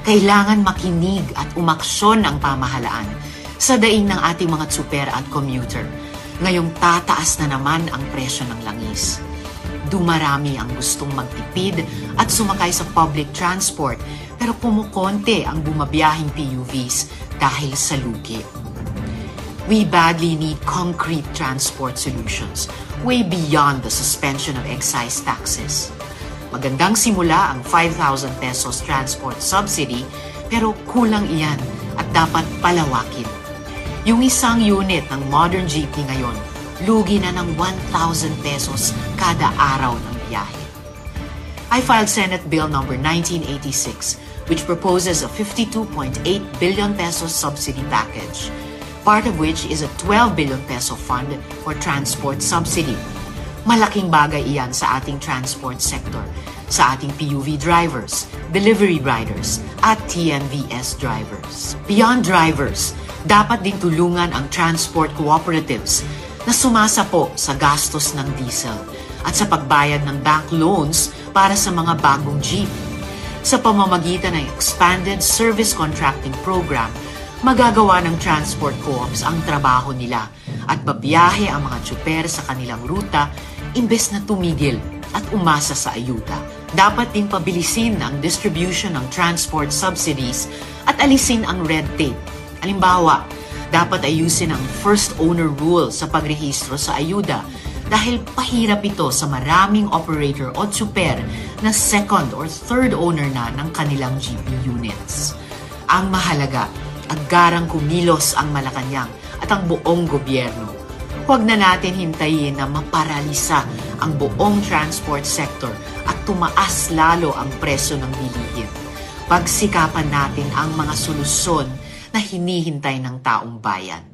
Kailangan makinig at umaksyon ang pamahalaan sa daing ng ating mga tsuper at commuter. Ngayong tataas na naman ang presyo ng langis. Dumarami ang gustong magtipid at sumakay sa public transport pero kumukonte ang bumabiyahing PUVs dahil sa lugi. We badly need concrete transport solutions way beyond the suspension of excise taxes. Magandang simula ang 5,000 pesos transport subsidy pero kulang iyan at dapat palawakin. Yung isang unit ng modern jeepney ngayon, lugi na ng 1,000 pesos kada araw ng biyahe. I filed Senate Bill number 1986 which proposes a 52.8 billion pesos subsidy package, part of which is a 12 billion peso fund for transport subsidy. Malaking bagay iyan sa ating transport sector, sa ating PUV drivers, delivery riders, at TNVS drivers. Beyond drivers, dapat din tulungan ang transport cooperatives na sumasapo sa gastos ng diesel at sa pagbayad ng bank loans para sa mga bagong jeep. Sa pamamagitan ng Expanded Service Contracting Program, magagawa ng transport co-ops ang trabaho nila at babiyahe ang mga tsuper sa kanilang ruta imbes na tumigil at umasa sa ayuda. Dapat din pabilisin ang distribution ng transport subsidies at alisin ang red tape. Halimbawa, dapat ayusin ang first owner rule sa pagrehistro sa ayuda dahil pahirap ito sa maraming operator o tsuper na second or third owner na ng kanilang GP units. Ang mahalaga, agarang kumilos ang Malacanang at ang buong gobyerno. Huwag na natin hintayin na maparalisa ang buong transport sector at tumaas lalo ang presyo ng bilihin. Pagsikapan natin ang mga solusyon na hinihintay ng taong bayan.